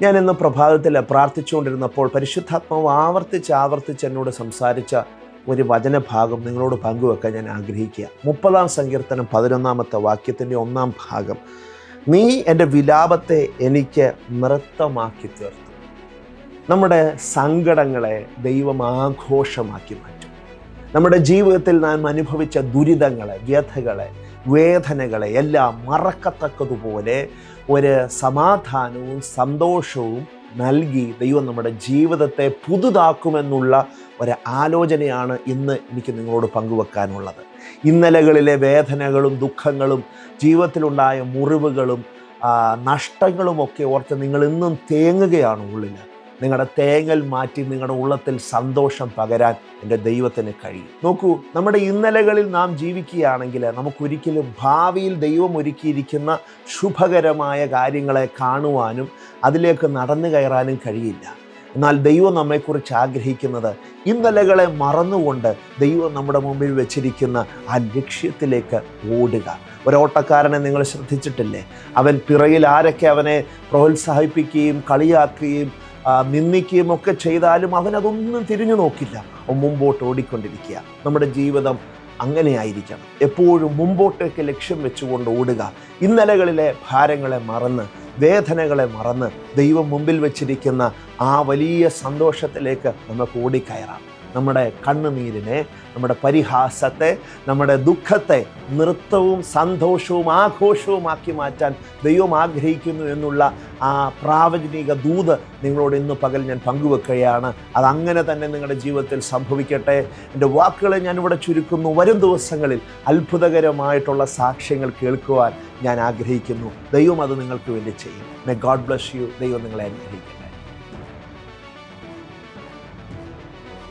ഞാൻ ഇന്ന് പ്രഭാതത്തിൽ പ്രാർത്ഥിച്ചുകൊണ്ടിരുന്നപ്പോൾ പരിശുദ്ധാത്മാവ് ആവർത്തിച്ച് എന്നോട് സംസാരിച്ച ഒരു വചനഭാഗം നിങ്ങളോട് പങ്കുവെക്കാൻ ഞാൻ ആഗ്രഹിക്കുക. 30-ാം സങ്കീർത്തനം 11-ാമത്തെ വാക്യത്തിൻ്റെ 1-ാം ഭാഗം. നീ എൻ്റെ വിലാപത്തെ എനിക്ക് നൃത്തമാക്കി തീർത്തു. നമ്മുടെ സങ്കടങ്ങളെ ദൈവം ആഘോഷമാക്കി മാറ്റും. നമ്മുടെ ജീവിതത്തിൽ നാം അനുഭവിച്ച ദുരിതങ്ങളെ, വ്യഥകളെ, വേദനകളെ എല്ലാം മറക്കത്തക്കതുപോലെ ഒരു സമാധാനവും സന്തോഷവും നൽകി ദൈവം നമ്മുടെ ജീവിതത്തെ പുതുതാക്കുമെന്നുള്ള ഒരു ആലോചനയാണ് ഇന്ന് എനിക്ക് നിങ്ങളോട് പങ്കുവെക്കാനുള്ളത്. ഇന്നലകളിലെ വേദനകളും ദുഃഖങ്ങളും ജീവിതത്തിലുണ്ടായ മുറിവുകളും നഷ്ടങ്ങളുമൊക്കെ ഓർത്ത് നിങ്ങൾ ഇന്നും തേങ്ങുകയാണ് ഉള്ളിൽ. നിങ്ങളുടെ തേങ്ങൽ മാറ്റി നിങ്ങളുടെ ഉള്ളത്തിൽ സന്തോഷം പകരാൻ എൻ്റെ ദൈവത്തിന് കഴിയും. നോക്കൂ, നമ്മുടെ ഇന്നലകളിൽ നാം ജീവിക്കുകയാണെങ്കിൽ നമുക്കൊരിക്കലും ഭാവിയിൽ ദൈവം ഒരുക്കിയിരിക്കുന്ന ശുഭകരമായ കാര്യങ്ങളെ കാണുവാനും അതിലേക്ക് നടന്നു കയറാനും കഴിയില്ല. എന്നാൽ ദൈവം നമ്മെക്കുറിച്ച് ആഗ്രഹിക്കുന്നത് ഇന്നലകളെ മറന്നുകൊണ്ട് ദൈവം നമ്മുടെ മുമ്പിൽ വെച്ചിരിക്കുന്ന ആ ലക്ഷ്യത്തിലേക്ക് ഓടുക. ഒരോട്ടക്കാരനെ നിങ്ങൾ ശ്രദ്ധിച്ചിട്ടില്ലേ? അവൻ പിറകിൽ ആരൊക്കെ അവനെ പ്രോത്സാഹിപ്പിക്കുകയും കളിയാക്കുകയും നിന്ദിക്കുകയും ഒക്കെ ചെയ്താലും അവനതൊന്നും തിരിഞ്ഞു നോക്കില്ല. മുമ്പോട്ട് ഓടിക്കൊണ്ടിരിക്കുക. നമ്മുടെ ജീവിതം അങ്ങനെയായിരിക്കണം. എപ്പോഴും മുമ്പോട്ടേക്ക് ലക്ഷ്യം വെച്ചുകൊണ്ട് ഓടുക. ഇന്നലകളിലെ ഭാരങ്ങളെ മറന്ന്, വേദനകളെ മറന്ന് ദൈവം മുമ്പിൽ വെച്ചിരിക്കുന്ന ആ വലിയ സന്തോഷത്തിലേക്ക് നമുക്ക് ഓടിക്കയറാം. നമ്മുടെ കണ്ണുനീരിനെ, നമ്മുടെ പരിഹാസത്തെ, നമ്മുടെ ദുഃഖത്തെ നൃത്തവും സന്തോഷവും ആഘോഷവുമാക്കി മാറ്റാൻ ദൈവം ആഗ്രഹിക്കുന്നു എന്നുള്ള ആ പ്രാവചനിക ദൂത് നിങ്ങളോട് ഇന്ന് പകൽ ഞാൻ പങ്കുവെക്കുകയാണ്. അതങ്ങനെ തന്നെ നിങ്ങളുടെ ജീവിതത്തിൽ സംഭവിക്കട്ടെ. എൻ്റെ വാക്കുകളെ ഞാനിവിടെ ചുരുക്കുന്നു. വരും ദിവസങ്ങളിൽ അത്ഭുതകരമായിട്ടുള്ള സാക്ഷ്യങ്ങൾ കേൾക്കുവാൻ ഞാൻ ആഗ്രഹിക്കുന്നു. ദൈവം അത് നിങ്ങൾക്ക് വേണ്ടി ചെയ്യും. May God bless you. ദൈവം നിങ്ങളെ അനുഗ്രഹിക്കട്ടെ.